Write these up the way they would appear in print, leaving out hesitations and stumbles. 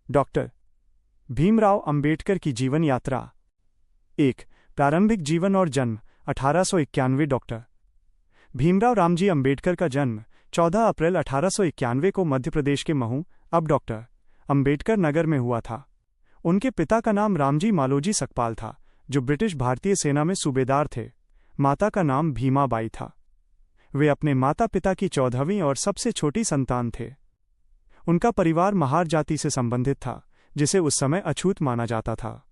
Doctor Bhimrao Ambedkar की जीवन यात्रा। 1. प्रारंभिक जीवन और जन्म 1891। डॉक्टर भीमराव रामजी अंबेडकर का जन्म 14 अप्रैल 1891 को मध्य प्रदेश के महू, अब डॉक्टर अंबेडकर नगर में हुआ था। उनके पिता का नाम रामजी मालोजी सकपाल था, जो ब्रिटिश भारतीय सेना में सूबेदार थे। माता का नाम भीमाबाई था। वे अपने माता पिता की 14वीं और सबसे छोटी संतान थे। उनका परिवार महार जाति से संबंधित था, जिसे उस समय अछूत माना जाता था।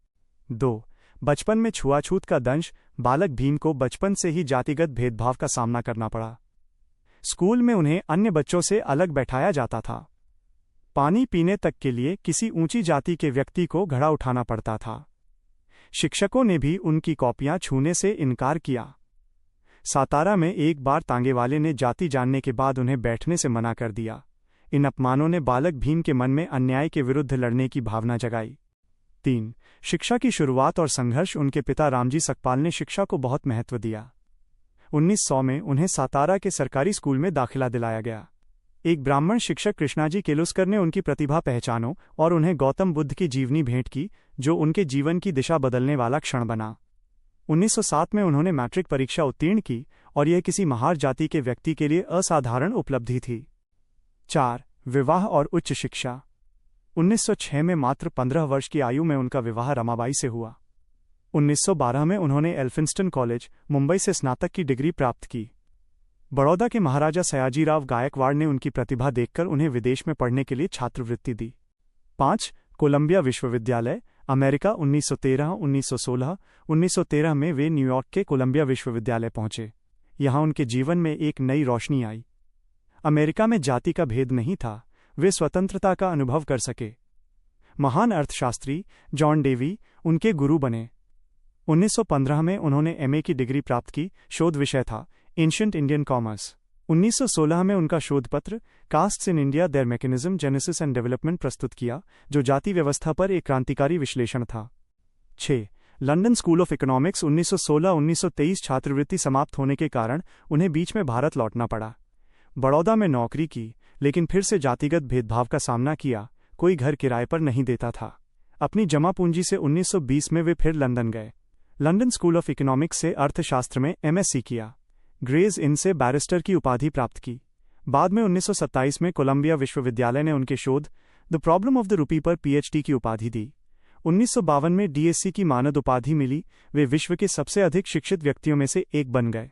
2. बचपन में छुआछूत का दंश। बालक भीम को बचपन से ही जातिगत भेदभाव का सामना करना पड़ा। स्कूल में उन्हें अन्य बच्चों से अलग बैठाया जाता था। पानी पीने तक के लिए किसी ऊंची जाति के व्यक्ति को घड़ा उठाना पड़ता था। शिक्षकों ने भी उनकी कॉपियां छूने से इनकार किया। सातारा में एक बार तांगेवाले ने जाति जानने के बाद उन्हें बैठने से मना कर दिया। इन अपमानों ने बालक भीम के मन में अन्याय के विरुद्ध लड़ने की भावना जगाई। 3. शिक्षा की शुरुआत और संघर्ष। उनके पिता रामजी सकपाल ने शिक्षा को बहुत महत्व दिया। 1900 में उन्हें सातारा के सरकारी स्कूल में दाखिला दिलाया गया। एक ब्राह्मण शिक्षक कृष्णाजी केलुस्कर ने उनकी प्रतिभा पहचानो और उन्हें गौतम बुद्ध की जीवनी भेंट की, जो उनके जीवन की दिशा बदलने वाला क्षण बना। 1907 में उन्होंने मैट्रिक परीक्षा उत्तीर्ण की और यह किसी महार जाति के व्यक्ति के लिए असाधारण उपलब्धि थी। 4. विवाह और उच्च शिक्षा। 1906 में मात्र 15 वर्ष की आयु में उनका विवाह रमाबाई से हुआ। 1912 में उन्होंने एल्फिंस्टन कॉलेज, मुंबई से स्नातक की डिग्री प्राप्त की। बड़ौदा के महाराजा सयाजीराव गायकवाड़ ने उनकी प्रतिभा देखकर उन्हें विदेश में पढ़ने के लिए छात्रवृत्ति दी। 5. कोलंबिया विश्वविद्यालय, अमेरिका। 1913, 1916, 1913 में वे न्यूयॉर्क के कोलंबिया विश्वविद्यालय पहुंचे। यहां उनके जीवन में एक नई रोशनी आई। अमेरिका में जाति का भेद नहीं था, वे स्वतंत्रता का अनुभव कर सके। महान अर्थशास्त्री जॉन डेवी उनके गुरु बने। 1915 में उन्होंने एमए की डिग्री प्राप्त की। शोध विषय था एंशिएंट इंडियन कॉमर्स। 1916 में उनका शोधपत्र castes in India, there mechanism, genesis and development प्रस्तुत किया, जो जाति व्यवस्था पर एक क्रांतिकारी विश्लेषण था। 6. London school of economics. 1916-1923 छात्रवृत्ति समाप्त होने के कारण उन्हें बीच में भारत लौटना पड़ा। बड़ौदा में नौकरी की, लेकिन फिर से जातिगत भेदभाव का सामना किया। कोई घर किराए पर नहीं देता था। अपनी जमा पूंजी से 1920 में वे फिर लंदन गए। लंदन स्कूल ऑफ इकोनॉमिक्स से अर्थशास्त्र में एमएससी किया। ग्रेज इन से बैरिस्टर की उपाधि प्राप्त की। बाद में 1927 में कोलंबिया विश्वविद्यालय ने उनके शोध the problem of the rupee पर पीएचडी की उपाधि दी। 1952 में डीएससी की मानद उपाधि मिली। वे विश्व के सबसे अधिक शिक्षित व्यक्तियों में से एक बन गए।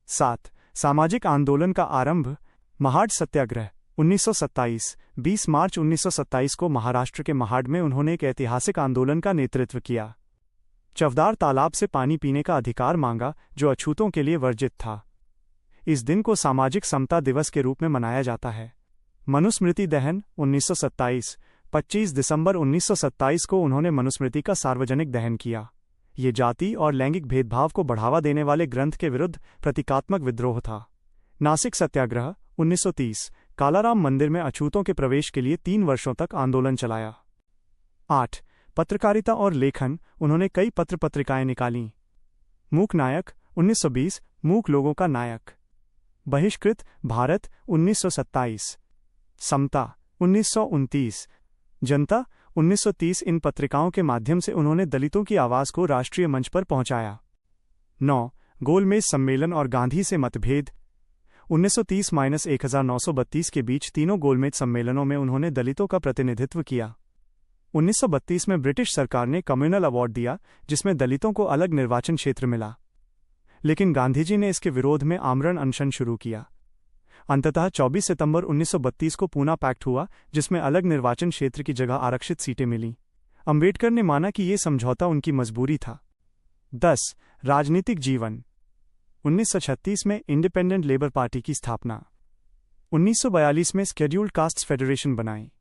7. सामाजिक आंदोलन का आरंभ। महाड सत्याग्रह। 1927, 20 मार्च 1927 को महाराष्ट्र के महाड में उन्होंने एक ऐतिहासिक आंदोलन का नेतृत्व किया। चवदार तालाब से पानी पीने का अधिकार मांगा, जो अछूतों के लिए वर्जित था। इस दिन को सामाजिक समता दिवस के रूप में मनाया जाता है। मनुस्मृति दहन 1927, 25 दिसंबर 1927 को उन्होंने मनुस्मृति का सार्वजनिक दहन किया। ये जाति और लैंगिक भेदभाव को बढ़ावा देने वाले ग्रंथ के विरुद्ध प्रतीकात्मक विद्रोह था। नासिक सत्याग्रह 1930, कालाराम मंदिर में अछूतों के प्रवेश के लिए 3 वर्षों तक आंदोलन चलाया। 8. पत्रकारिता और लेखन। उन्होंने कई पत्र पत्रिकाएं निकालीं। मूक नायक 1920, मूक लोगों का नायक। बहिष्कृत भारत 1927, समता 1929, जनता 1930। इन पत्रिकाओं के माध्यम से उन्होंने दलितों की आवाज को राष्ट्रीय मंच पर पहुंचाया। 9. गोलमेज सम्मेलन और गांधी से मतभेद। 1930-1932 के बीच तीनों गोलमेज सम्मेलनों में उन्होंने दलितों का प्रतिनिधित्व किया। 1932 में ब्रिटिश सरकार ने कम्युनल अवार्ड दिया, जिसमें दलितों को अलग निर्वाचन क्षेत्र मिला, लेकिन गांधीजी ने इसके विरोध में आमरण अनशन शुरू किया। अंततः 24 सितंबर 1932 को पूना पैक्ट हुआ, जिसमें अलग निर्वाचन क्षेत्र की जगह आरक्षित सीटें मिलीं। अंबेडकर ने माना कि ये समझौता उनकी मजबूरी था। 10. राजनीतिक जीवन। 1936 में इंडिपेंडेंट लेबर पार्टी की स्थापना। 1942 में स्केड्यूल्ड कास्ट्स फेडरेशन बनाई।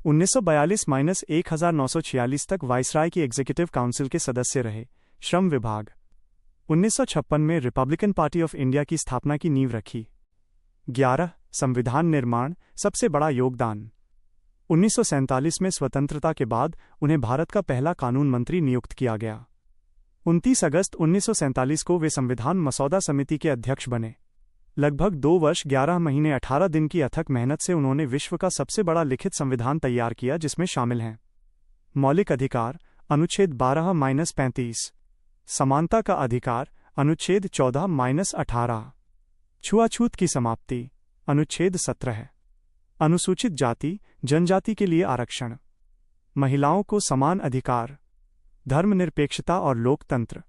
1942-1946 तक वाइसराय की एग्जीक्यूटिव काउंसिल के सदस्य रहे। श्रम विभाग। 1956 में रिपब्लिकन पार्टी ऑफ इंडिया की स्थापना की नींव रखी। 11. संविधान निर्माण, सबसे बड़ा योगदान। 1947 में स्वतंत्रता के बाद उन्हें भारत का पहला कानून मंत्री नियुक्त किया गया। 29 अगस्त 1947 को वे संविधान मसौदा समिति के अध्यक्ष बने। लगभग 2 वर्ष 11 महीने 18 दिन की अथक मेहनत से उन्होंने विश्व का सबसे बड़ा लिखित संविधान तैयार किया, जिसमें शामिल हैं मौलिक अधिकार अनुच्छेद 12-35, समानता का अधिकार अनुच्छेद 14-18, छुआछूत की समाप्ति अनुच्छेद 17, अनुसूचित जाति जनजाति के लिए आरक्षण, महिलाओं को समान अधिकार, धर्मनिरपेक्षता और लोकतंत्र।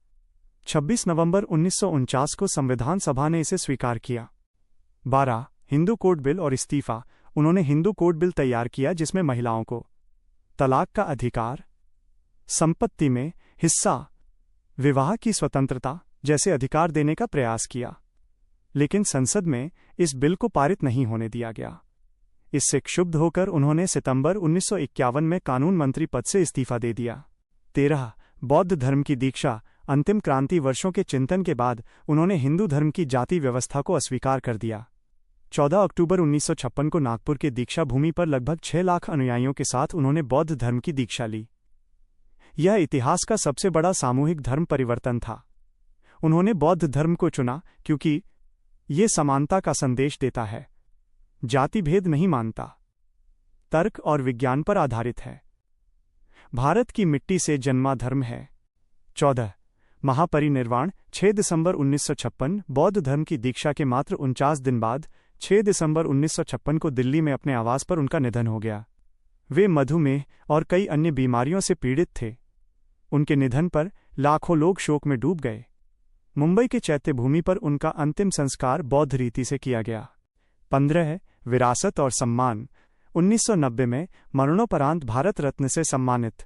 26 नवंबर 1949 को संविधान सभा ने इसे स्वीकार किया। 12 हिंदू कोड बिल और इस्तीफा। उन्होंने हिंदू कोड बिल तैयार किया जिसमें महिलाओं को तलाक का अधिकार, संपत्ति में हिस्सा, विवाह की स्वतंत्रता जैसे अधिकार देने का प्रयास किया, लेकिन संसद में इस बिल को पारित नहीं होने दिया गया। इससे क्षुब्ध होकर उन्होंने सितंबर 1951 में कानून मंत्री पद से इस्तीफा दे दिया। 13 बौद्ध धर्म की दीक्षा। अंतिम क्रांति वर्षों के चिंतन के बाद उन्होंने हिंदू धर्म की जाति व्यवस्था को अस्वीकार कर दिया। 14 अक्टूबर 1956 को नागपुर के दीक्षा भूमि पर लगभग 6 लाख अनुयायियों के साथ उन्होंने बौद्ध धर्म की दीक्षा ली। यह इतिहास का सबसे बड़ा सामूहिक धर्म परिवर्तन था। उन्होंने बौद्ध धर्म को चुना क्योंकि ये समानता का संदेश देता है, जाति भेद नहीं मानता, तर्क और विज्ञान पर आधारित है, भारत की मिट्टी से जन्मा धर्म है। 14 महापरिनिर्वाण। 6 दिसंबर 1956 बौद्ध धर्म की दीक्षा के मात्र 49 दिन बाद 6 दिसंबर 1956 को दिल्ली में अपने आवास पर उनका निधन हो गया। वे मधुमेह और कई अन्य बीमारियों से पीड़ित थे। उनके निधन पर लाखों लोग शोक में डूब गए। मुंबई के चैत्य भूमि पर उनका अंतिम संस्कार बौद्ध रीति से किया गया। 15 विरासत और सम्मान। 1990 में मरणोपरांत भारत रत्न से सम्मानित।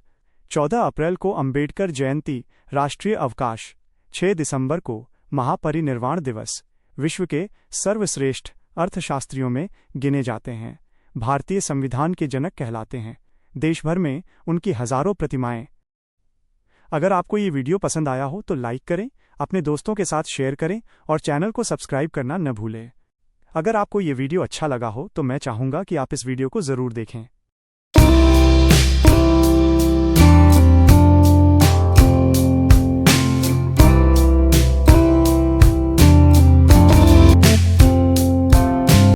14 अप्रैल को अंबेडकर जयंती, राष्ट्रीय अवकाश। 6 दिसंबर को महापरिनिर्वाण दिवस। विश्व के सर्वश्रेष्ठ अर्थशास्त्रियों में गिने जाते हैं। भारतीय संविधान के जनक कहलाते हैं। देश भर में उनकी हजारों प्रतिमाएं। अगर आपको ये वीडियो पसंद आया हो तो लाइक करें, अपने दोस्तों के साथ शेयर करें और चैनल को सब्सक्राइब करना न भूलें। अगर आपको ये वीडियो अच्छा लगा हो तो मैं चाहूँगा कि आप इस वीडियो को ज़रूर देखें।